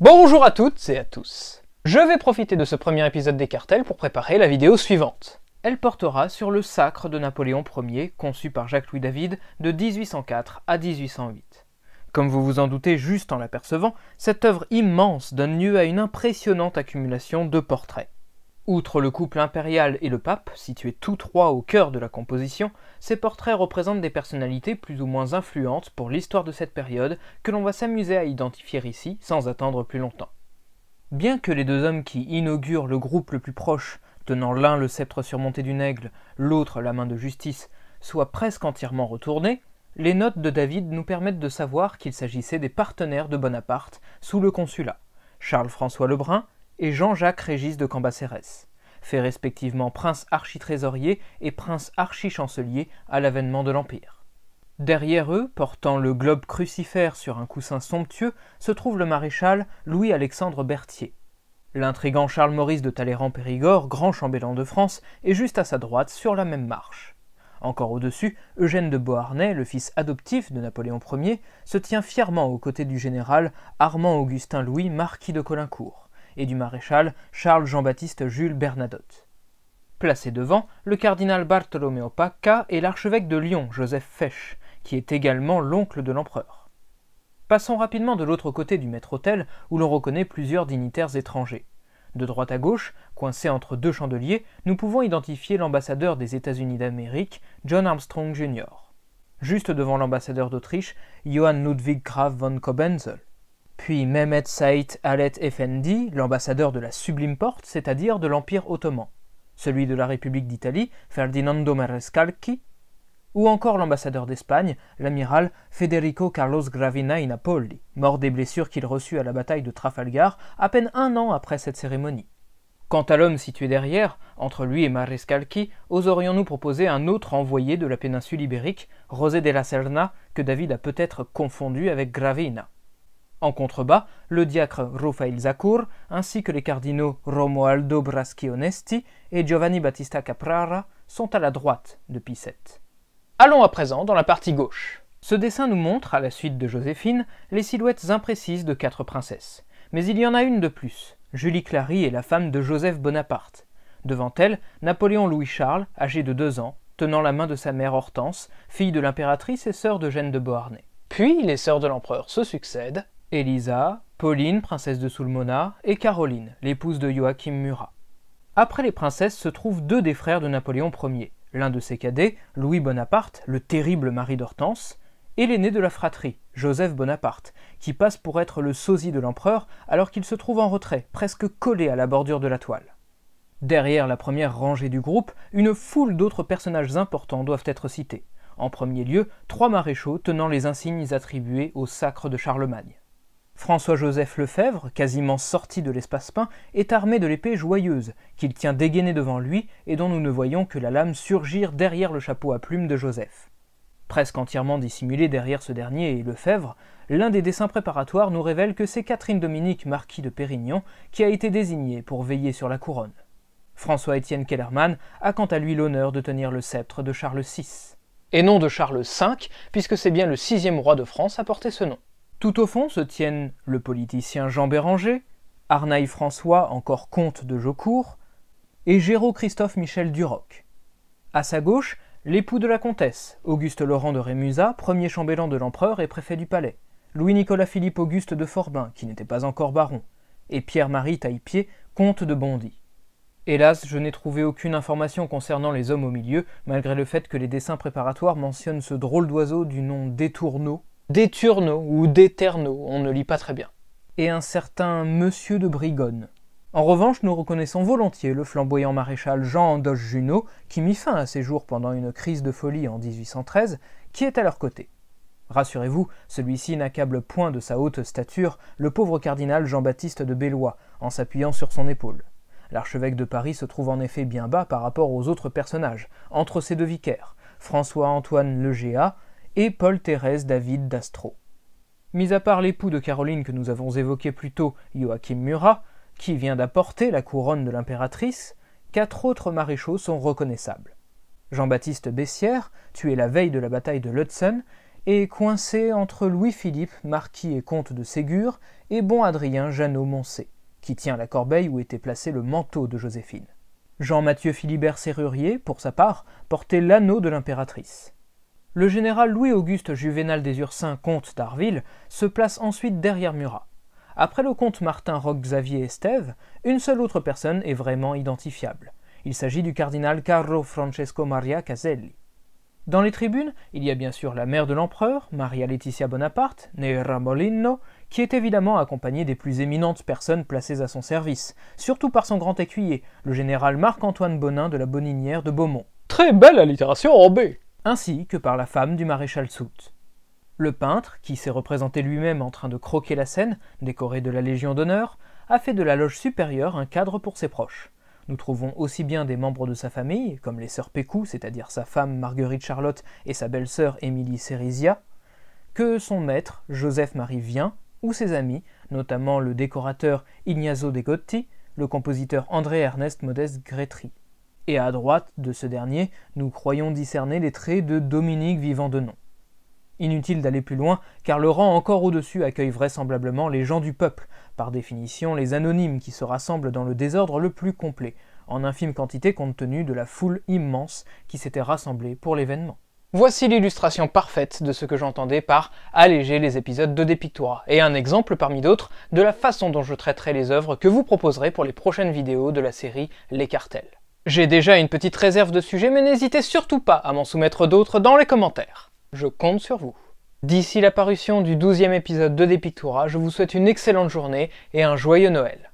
Bonjour à toutes et à tous. Je vais profiter de ce premier épisode des cartels pour préparer la vidéo suivante. Elle portera sur le sacre de Napoléon Ier, conçu par Jacques-Louis David de 1804 à 1808. Comme vous vous en doutez juste en l'apercevant, cette œuvre immense donne lieu à une impressionnante accumulation de portraits. Outre le couple impérial et le pape, situés tous trois au cœur de la composition, ces portraits représentent des personnalités plus ou moins influentes pour l'histoire de cette période que l'on va s'amuser à identifier ici sans attendre plus longtemps. Bien que les deux hommes qui inaugurent le groupe le plus proche, tenant l'un le sceptre surmonté d'une aigle, l'autre la main de justice, soient presque entièrement retournés, les notes de David nous permettent de savoir qu'il s'agissait des partenaires de Bonaparte sous le consulat, Charles-François Lebrun et Jean-Jacques Régis de Cambacérès, fait respectivement prince architrésorier et prince archichancelier à l'avènement de l'Empire. Derrière eux, portant le globe crucifère sur un coussin somptueux, se trouve le maréchal Louis-Alexandre Berthier. L'intrigant Charles-Maurice de Talleyrand-Périgord, grand chambellan de France, est juste à sa droite sur la même marche. Encore au-dessus, Eugène de Beauharnais, le fils adoptif de Napoléon Ier, se tient fièrement aux côtés du général Armand-Augustin Louis, marquis de Caulaincourt, et du maréchal Charles-Jean-Baptiste Jules Bernadotte. Placé devant, le cardinal Bartolomeo Pacca et l'archevêque de Lyon, Joseph Fesch, qui est également l'oncle de l'empereur. Passons rapidement de l'autre côté du maître-autel, où l'on reconnaît plusieurs dignitaires étrangers. De droite à gauche, coincé entre deux chandeliers, nous pouvons identifier l'ambassadeur des États-Unis d'Amérique, John Armstrong Jr. Juste devant l'ambassadeur d'Autriche, Johann Ludwig Graf von Cobenzl. Puis Mehmet Said Alet Effendi, l'ambassadeur de la Sublime Porte, c'est-à-dire de l'Empire ottoman. Celui de la République d'Italie, Ferdinando Marescalchi, ou encore l'ambassadeur d'Espagne, l'amiral Federico Carlos Gravina i Napoli, mort des blessures qu'il reçut à la bataille de Trafalgar à peine un an après cette cérémonie. Quant à l'homme situé derrière, entre lui et Marescalchi, oserions-nous proposer un autre envoyé de la péninsule ibérique, José de la Serna, que David a peut-être confondu avec Gravina. En contrebas, le diacre Rufail Zaccur, ainsi que les cardinaux Romualdo Braschi-Onesti et Giovanni Battista Caprara sont à la droite de Pie VII. Allons à présent dans la partie gauche. Ce dessin nous montre, à la suite de Joséphine, les silhouettes imprécises de 4 princesses. Mais il y en a une de plus. Julie Clary est la femme de Joseph Bonaparte. Devant elle, Napoléon Louis-Charles, âgé de 2 ans, tenant la main de sa mère Hortense, fille de l'impératrice et sœur d'Eugène de Beauharnais. Puis les sœurs de l'empereur se succèdent. Elisa, Pauline, princesse de Sulmona, et Caroline, l'épouse de Joachim Murat. Après les princesses se trouvent 2 des frères de Napoléon Ier. L'un de ses cadets, Louis Bonaparte, le terrible mari d'Hortense, et l'aîné de la fratrie, Joseph Bonaparte, qui passe pour être le sosie de l'empereur alors qu'il se trouve en retrait, presque collé à la bordure de la toile. Derrière la première rangée du groupe, une foule d'autres personnages importants doivent être cités. En premier lieu, 3 maréchaux tenant les insignes attribués au sacre de Charlemagne. François-Joseph Lefebvre, quasiment sorti de l'espace peint, est armé de l'épée Joyeuse, qu'il tient dégainée devant lui et dont nous ne voyons que la lame surgir derrière le chapeau à plumes de Joseph. Presque entièrement dissimulé derrière ce dernier et Lefebvre, l'un des dessins préparatoires nous révèle que c'est Catherine-Dominique marquis de Pérignon qui a été désignée pour veiller sur la couronne. François-Étienne Kellermann a quant à lui l'honneur de tenir le sceptre de Charles VI. Et non de Charles V, puisque c'est bien le 6e roi de France à porter ce nom. Tout au fond se tiennent le politicien Jean Béranger, Arnaï François, encore comte de Jaucourt, et Géraud-Christophe Michel Duroc. À sa gauche, l'époux de la comtesse, Auguste Laurent de Rémusat, premier chambellan de l'empereur et préfet du palais, Louis-Nicolas Philippe Auguste de Forbin, qui n'était pas encore baron, et Pierre-Marie Taillepied, comte de Bondy. Hélas, je n'ai trouvé aucune information concernant les hommes au milieu, malgré le fait que les dessins préparatoires mentionnent ce drôle d'oiseau du nom d'Étourneau, d'Éturneau ou d'Éterneau, on ne lit pas très bien, et un certain Monsieur de Brigonne. En revanche, nous reconnaissons volontiers le flamboyant maréchal Jean-Andoche Junot, qui mit fin à ses jours pendant une crise de folie en 1813, qui est à leur côté. Rassurez-vous, celui-ci n'accable point de sa haute stature le pauvre cardinal Jean-Baptiste de Bellois, en s'appuyant sur son épaule. L'archevêque de Paris se trouve en effet bien bas par rapport aux autres personnages, entre ces 2 vicaires, François-Antoine Legéa et Paul-Thérèse David d'Astro. Mis à part l'époux de Caroline que nous avons évoqué plus tôt, Joachim Murat, qui vient d'apporter la couronne de l'impératrice, 4 autres maréchaux sont reconnaissables. Jean-Baptiste Bessières, tué la veille de la bataille de Lutzen, est coincé entre Louis-Philippe, marquis et comte de Ségur, et bon Adrien Jeannot-Moncey, qui tient la corbeille où était placé le manteau de Joséphine. Jean-Mathieu Philibert Serrurier, pour sa part, portait l'anneau de l'impératrice. Le général Louis-Auguste Juvénal des Ursins, comte d'Arville, se place ensuite derrière Murat. Après le comte Martin Roch-Xavier Estève, une seule autre personne est vraiment identifiable. Il s'agit du cardinal Carlo Francesco Maria Caselli. Dans les tribunes, il y a bien sûr la mère de l'empereur, Maria Laetitia Bonaparte, née Ramolino, qui est évidemment accompagnée des plus éminentes personnes placées à son service, surtout par son grand écuyer, le général Marc-Antoine Bonin de la Boninière de Beaumont. Très belle allitération en B. Ainsi que par la femme du maréchal Soult. Le peintre, qui s'est représenté lui-même en train de croquer la scène, décoré de la Légion d'honneur, a fait de la loge supérieure un cadre pour ses proches. Nous trouvons aussi bien des membres de sa famille, comme les sœurs Pécou, c'est-à-dire sa femme Marguerite Charlotte et sa belle-sœur Émilie Sérizia, que son maître, Joseph-Marie Vien, ou ses amis, notamment le décorateur Ignazio De Gotti, le compositeur André-Ernest Modeste Grétry. Et à droite de ce dernier, nous croyons discerner les traits de Dominique Vivant-Denon. Inutile d'aller plus loin, car le rang encore au-dessus accueille vraisemblablement les gens du peuple, par définition les anonymes qui se rassemblent dans le désordre le plus complet, en infime quantité compte tenu de la foule immense qui s'était rassemblée pour l'événement. Voici l'illustration parfaite de ce que j'entendais par alléger les épisodes de Depictura, et un exemple parmi d'autres de la façon dont je traiterai les œuvres que vous proposerez pour les prochaines vidéos de la série Les Cartels. J'ai déjà une petite réserve de sujets, mais n'hésitez surtout pas à m'en soumettre d'autres dans les commentaires. Je compte sur vous. D'ici la parution du 12e épisode de Depictura, je vous souhaite une excellente journée et un joyeux Noël.